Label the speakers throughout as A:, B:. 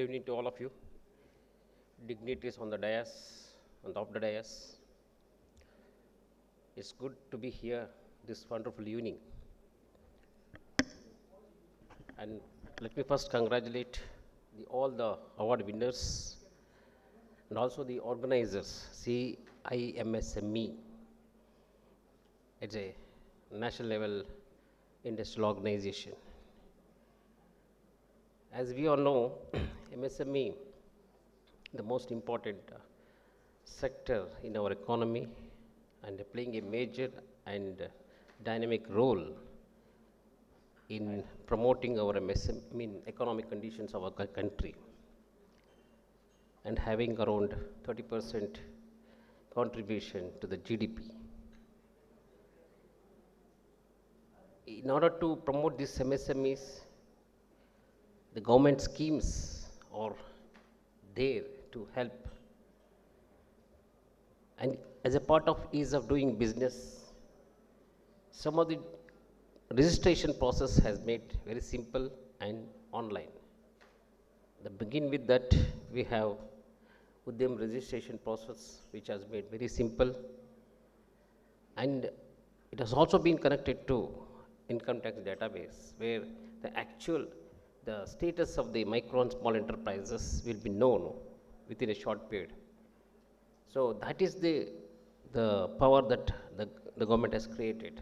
A: evening to all of you, dignitaries on the dais, on top of the dais. It's good to be here this wonderful evening. And let me first congratulate all the award winners and also the organizers, CIMSME. It's a national level industrial organization. As we all know, MSME, the most important sector in our economy and playing a major and dynamic role in promoting our economic conditions of our country and having around 30% contribution to the GDP. In order to promote these MSMEs, the government schemes are there to help. And as a part of ease of doing business, some of the registration process has made very simple and online. To begin with that, we have Udyam registration process, which has made very simple, and it has also been connected to income tax database, where the status of the micro and small enterprises will be known within a short period. So that is the power that the government has created.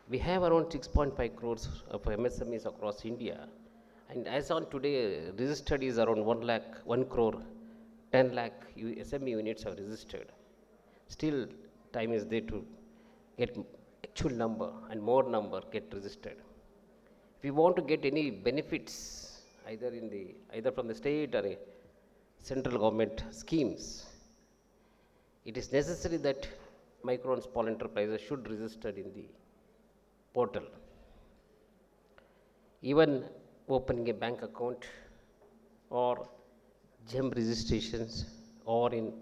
A: We have around 6.5 crores of MSMEs across India, and as on today, registered is around 1 crore, 10 lakh SME units have registered. Still, time is there to get actual number and more number get registered. If we want to get any benefits, either from the state or a central government schemes, it is necessary that micro and small enterprises should register in the portal. Even opening a bank account or GEM registrations or in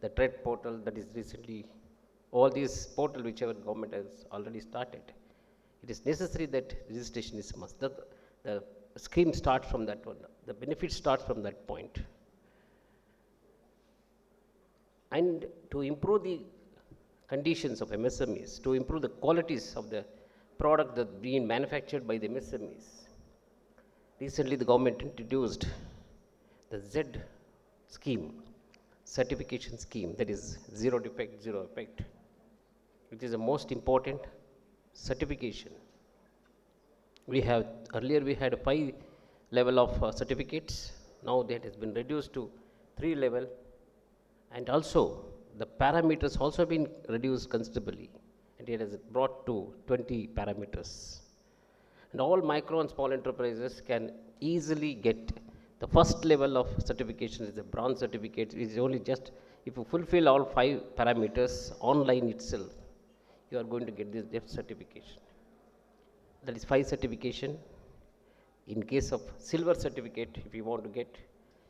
A: the TReDS portal that is recently, all these portal whichever government has already started, it is necessary that registration is must. The scheme starts from that one. The benefit starts from that point. And to improve the conditions of MSMEs, to improve the qualities of the product that being manufactured by the MSMEs, recently the government introduced the Z scheme, certification scheme, that is zero defect, zero effect, which is the most important certification. Earlier we had 5 level of certificates, now that has been reduced to 3 level, and also the parameters also been reduced considerably, and it has brought to 20 parameters. And all micro and small enterprises can easily get the first level of certification is the bronze certificate. It is only just if you fulfill all 5 parameters online itself, you are going to get this depth certification. That is 5 certification. In case of silver certificate, if you want to get,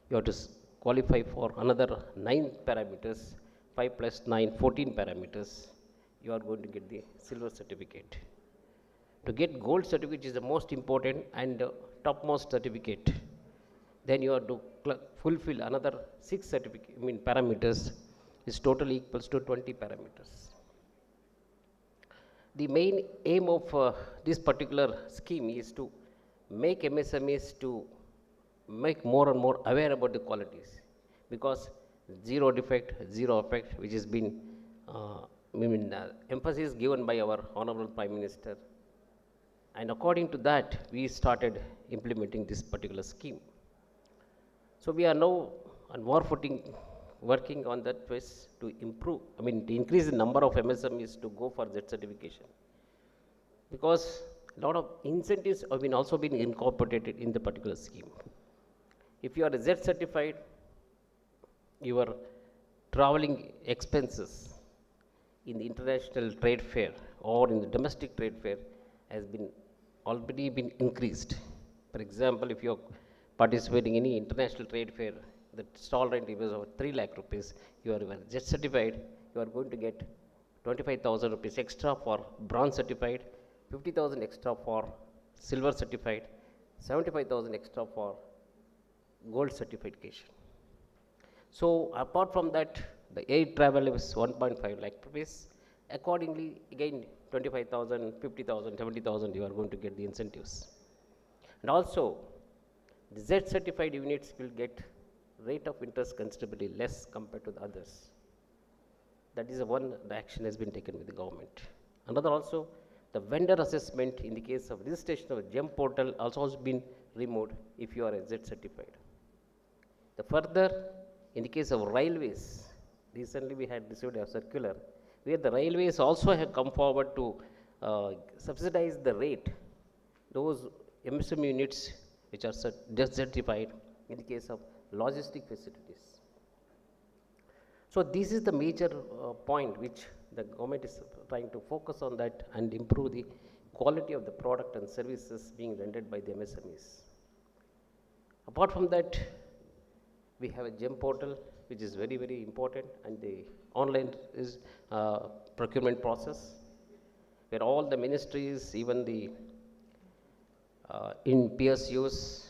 A: you have to qualify for another 9 parameters, 5 plus 9, 14 parameters. You are going to get the silver certificate. To get gold certificate is the most important and topmost certificate. Then you have to fulfill another 6 parameters is totally equals to 20 parameters. The main aim of this particular scheme is to make MSMEs to make more and more aware about the qualities, because zero defect, zero effect, which has been emphasis given by our Honorable Prime Minister, and according to that, we started implementing this particular scheme. So we are now on war footing working on that phase to improve, to increase the number of MSMEs to go for Z certification, because a lot of incentives have also been incorporated in the particular scheme. If you are Z certified, your traveling expenses in the international trade fair or in the domestic trade fair has already been increased. For example, if you are participating in any international trade fair, the stall rent is over 3 lakh rupees, you are Z certified, you are going to get 25,000 rupees extra for bronze certified, 50,000 extra for silver certified, 75,000 extra for gold certification. So apart from that, the air travel is 1.5 lakh rupees. Accordingly, again 25,000, 50,000, 70,000, you are going to get the incentives. And also, the Z certified units will get rate of interest considerably less compared to the others. That is the one, the action has been taken with the government. Another also, the vendor assessment in the case of registration of a GEM portal also has been removed if you are a Z certified. The further, in the case of railways, recently we had received a circular where the railways also have come forward to subsidize the rate, those MSME units which are just certified in the case of logistic facilities. So this is the major point which the government is trying to focus on that and improve the quality of the product and services being rendered by the MSMEs. Apart from that, we have a GEM portal which is very, very important, and the online is procurement process where all the ministries, even the in PSUs,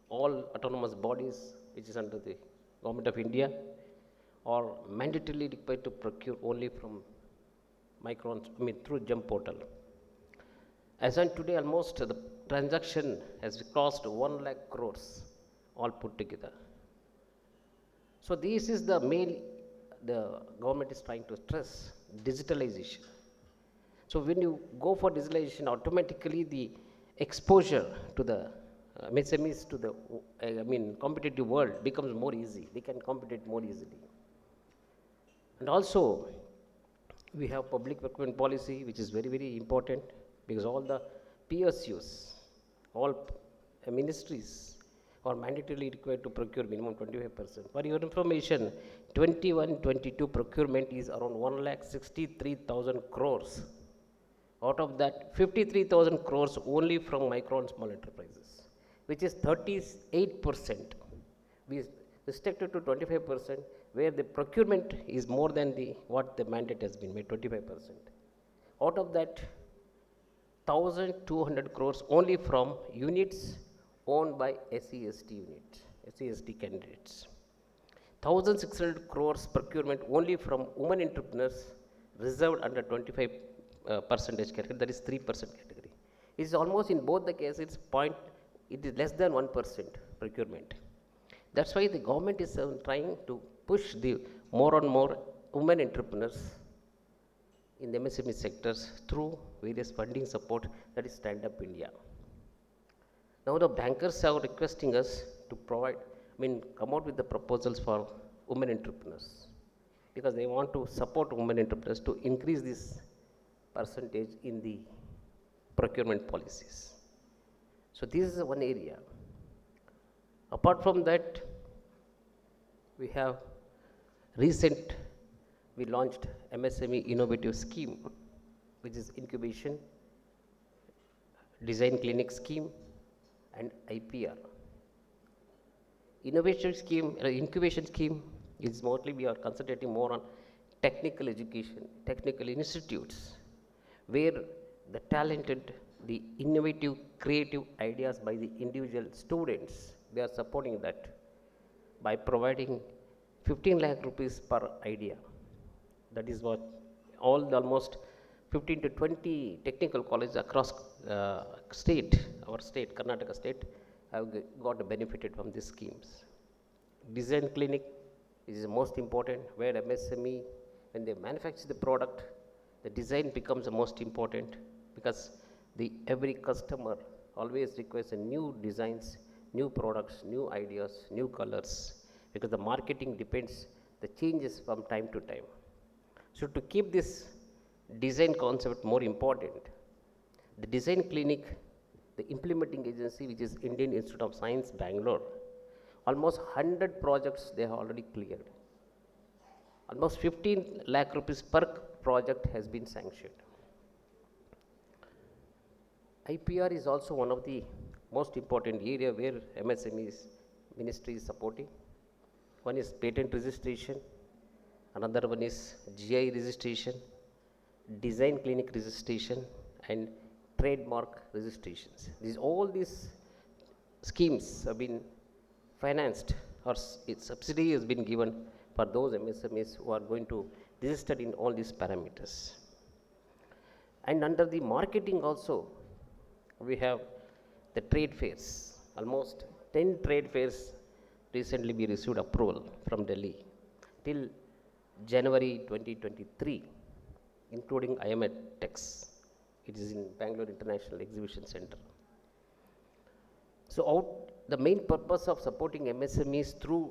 A: all autonomous bodies which is under the Government of India are mandatorily required to procure only from through GEM portal. As on today, almost the transaction has crossed 1 lakh crores all put together. So this is the main, the government is trying to stress digitalization. So when you go for digitalization, automatically the exposure to the MSMEs to the competitive world becomes more easy. They can compete more easily. And also, we have public procurement policy, which is very, very important because all the PSUs, all ministries are mandatorily required to procure minimum 25%. For your information, 21-22 procurement is around 1,63,000 crores. Out of that, 53,000 crores only from micro and small enterprises, which is 38%. We restricted to 25%, where the procurement is more than the what the mandate has been made, 25%. Out of that, 1,200 crores only from units owned by SC/ST units, SC/ST candidates. 1,600 crores procurement only from women entrepreneurs reserved under 25 percentage category, that is 3% category. It is almost in both the cases it is less than 1% procurement. That's why the government is trying to push the more and more women entrepreneurs in the MSME sectors through various funding support, that is Stand Up India. Now the bankers are requesting us to provide, come out with the proposals for women entrepreneurs because they want to support women entrepreneurs to increase this percentage in the procurement policies. So this is one area. Apart from that, we have we launched MSME Innovative Scheme, which is incubation, design clinic scheme, and IPR. Incubation scheme is mostly we are concentrating more on technical education, technical institutes, where the talented, the innovative, creative ideas by the individual students, we are supporting that by providing 15 lakh rupees per idea. That is what all the almost 15 to 20 technical colleges across our state, Karnataka state, have got benefited from these schemes. Design clinic is the most important, where MSME, when they manufacture the product, the design becomes the most important because every customer always requires new designs, new products, new ideas, new colors, because the marketing depends, the changes from time to time. So to keep this design concept more important, the design clinic, the implementing agency, which is Indian Institute of Science, Bangalore, almost 100 projects they have already cleared. Almost 15 lakh rupees per project has been sanctioned. IPR is also one of the most important area where MSMEs ministry is supporting. One is patent registration, another one is GI registration, design clinic registration, and trademark registrations. All these schemes have been financed or its subsidy has been given for those MSMEs who are going to register in all these parameters. And under the marketing also, we have the trade fairs. Almost 10 trade fairs recently we received approval from Delhi till January 2023, including IMETEX. It is in Bangalore International Exhibition Center. So the main purpose of supporting MSMEs through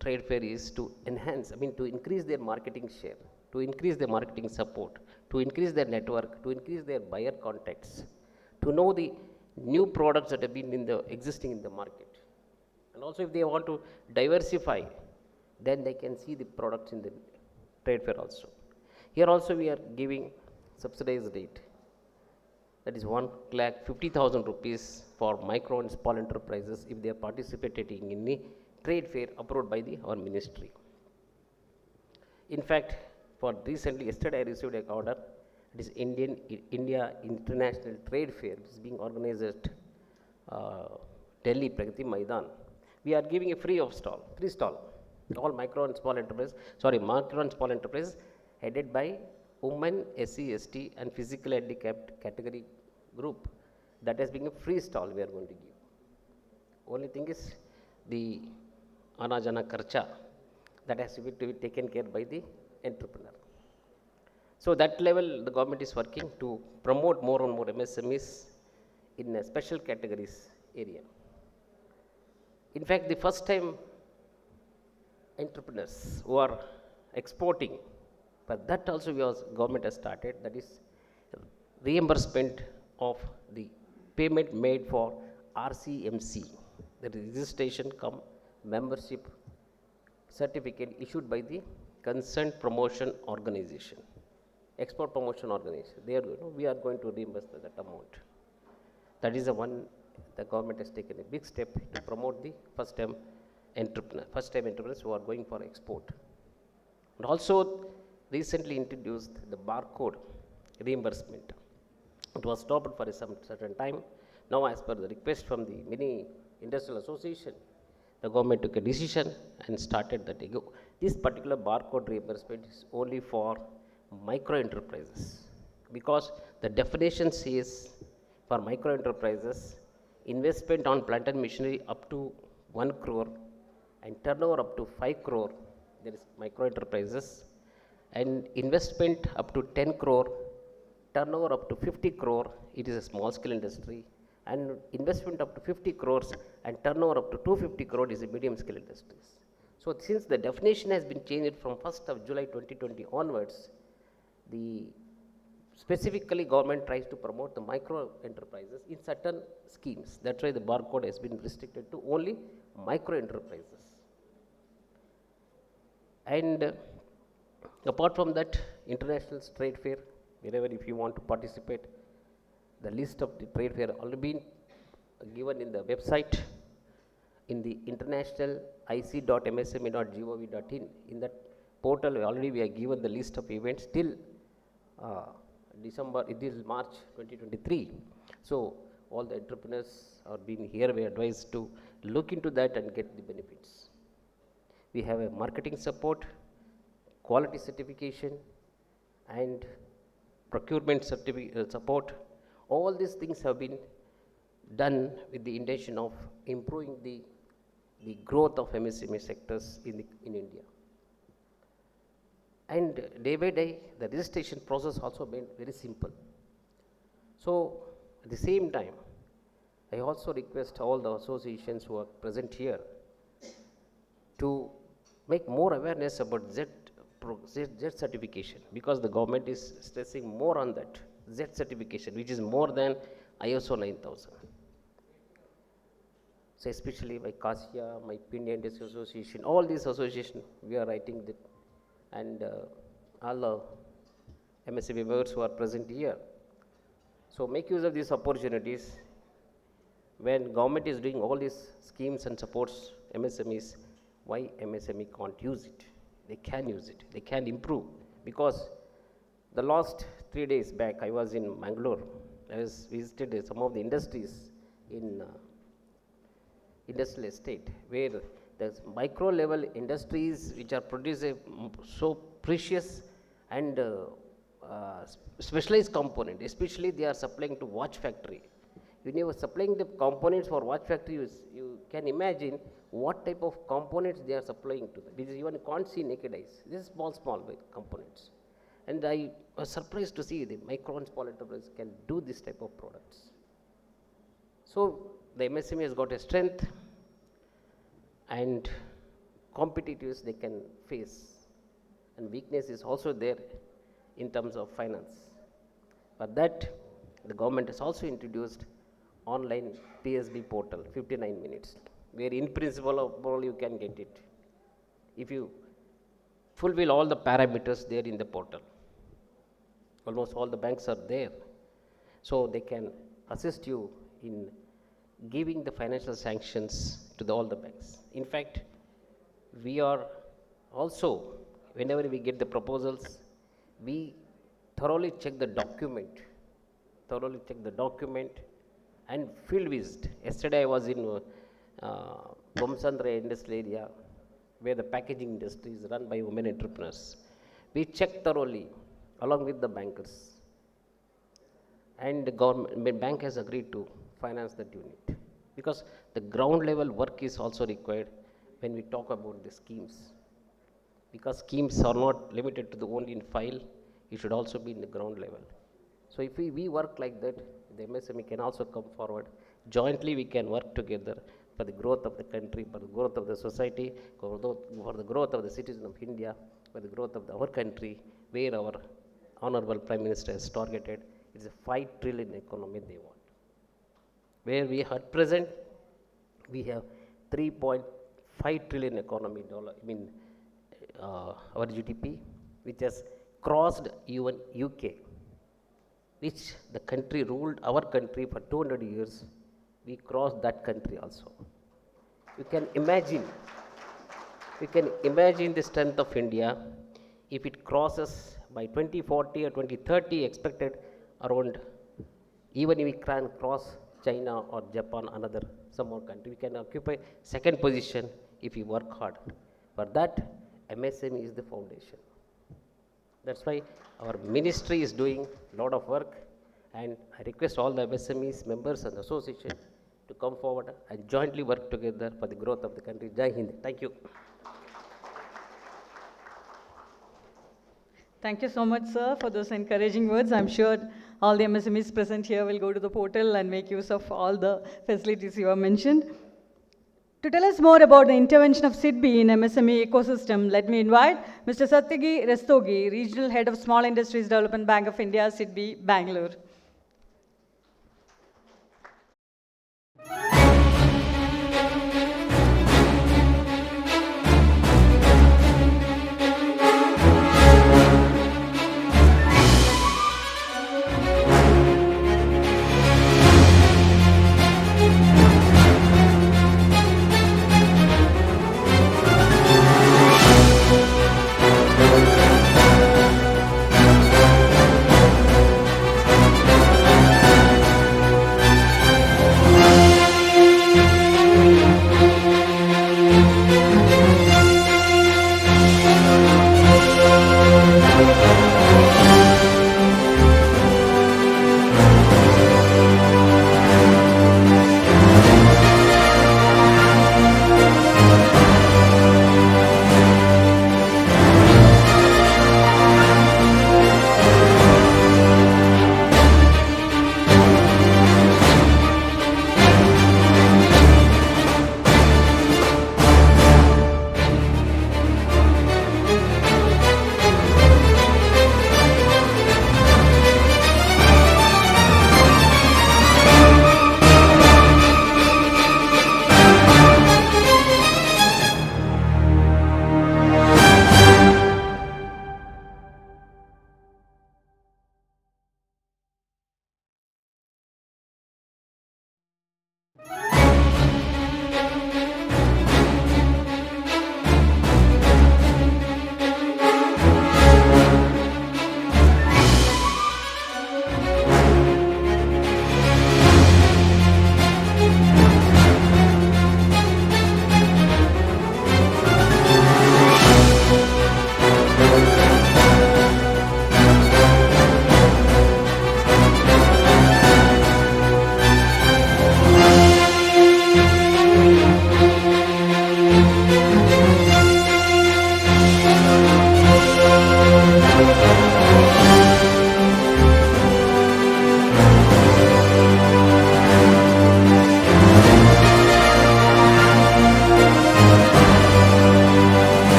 A: trade fair is to enhance, to increase their marketing share, to increase their marketing support, to increase their network, to increase their buyer contacts, to know the new products that have been existing in the market. And also if they want to diversify, then they can see the products in the trade fair also. Here also we are giving subsidized rate, that is 1,50,000 rupees for micro and small enterprises if they are participating in the trade fair approved by our ministry. In fact, for recently, yesterday I received an order. It is India International Trade Fair. It is being organized at Delhi Pragati Maidan. We are giving a free stall, all micro and small enterprises headed by women, SC, ST and physically handicapped category group. That has been a free stall we are going to give. Only thing is the Anajana Karcha, that has to be taken care by the entrepreneur. So that level the government is working to promote more and more MSMEs in a special categories area. In fact, the first time entrepreneurs who are exporting, but that also government has started, that is reimbursement of the payment made for RCMC, the registration cum membership certificate issued by the concerned promotion organization, export promotion organization. We are going to reimburse that amount. That is the one the government has taken a big step to promote the first time entrepreneurs who are going for export. And also recently introduced the barcode reimbursement. It was stopped for some certain time. Now, as per the request from the many industrial association, the government took a decision and started that. This particular barcode reimbursement is only for micro enterprises, because the definition says for micro enterprises, investment on plant and machinery up to 1 crore and turnover up to 5 crore, there is micro enterprises, and investment up to 10 crore, turnover up to 50 crore, it is a small scale industry, and investment up to 50 crores and turnover up to 250 crore is a medium scale industries. So since the definition has been changed from 1st of July 2020 onwards, the specifically government tries to promote the micro enterprises in certain schemes. That's why the barcode has been restricted to only micro enterprises. And apart from that, international trade fair, wherever if you want to participate, the list of the trade fair already been given in the website, in the international ic.msme.gov.in. In that portal, already we are given the list of events till December, it is March 2023. So all the entrepreneurs are being here, we are advised to look into that and get the benefits. We have a marketing support, quality certification and procurement support. All these things have been done with the intention of improving the growth of MSME sectors in India. And day by day, the registration process also made very simple. So at the same time, I also request all the associations who are present here to make more awareness about Z certification, because the government is stressing more on that Z certification, which is more than ISO 9000. So especially my KASSIA, my Peenya Industry Association, all these associations, we are writing that, and all the MSME members who are present here. So make use of these opportunities. When government is doing all these schemes and supports MSMEs, why MSME can't use it? They can use it, they can improve. Because the last 3 days back, I was in Bangalore. I visited some of the industries in industrial estate, where the micro level industries which are producing so precious and specialized component, especially they are supplying to watch factory. When you are supplying the components for watch factory, you can imagine what type of components they are supplying to them, because even you can't see naked eyes. This is small components. And I was surprised to see the microns polytopers can do this type of products. So the MSME has got a strength and competitiveness they can face, and weakness is also there in terms of finance. For that, the government has also introduced online TSB portal, 59 minutes, where in principle you can get it. If you fulfill all the parameters there in the portal, almost all the banks are there, so they can assist you in giving the financial sanctions to all the banks. In fact, we are also, whenever we get the proposals, we thoroughly check the document and field visit. Yesterday I was in Bomsandra industrial area, where the packaging industry is run by women entrepreneurs. We check thoroughly along with the bankers, and the government bank has agreed to finance that unit, because the ground level work is also required when we talk about the schemes, because schemes are not limited to the only in file, it should also be in the ground level. So if we work like that, the MSME can also come forward. Jointly we can work together for the growth of the country, for the growth of the society, for the growth of the citizen of India, for the growth of our country, where our Honorable Prime Minister has targeted. It's a 5 trillion economy they want. Where we at present, we have 3.5 trillion economy dollar, our GDP, which has crossed even UK, which the country ruled our country for 200 years. We crossed that country also. You can imagine the strength of India if it crosses by 2040 or 2030, expected around, even if we can cross China or Japan, some more country, we can occupy second position if we work hard. For that, MSME is the foundation. That's why our ministry is doing a lot of work, and I request all the MSMEs members and association to come forward and jointly work together for the growth of the country. Jai Hind. Thank you.
B: Thank you so much, sir, for those encouraging words. I'm sure all the MSMEs present here will go to the portal and make use of all the facilities you have mentioned. To tell us more about the intervention of SIDBI in MSME ecosystem, let me invite Mr. Satyagi Rastogi, Regional Head of Small Industries Development Bank of India, SIDBI, Bangalore.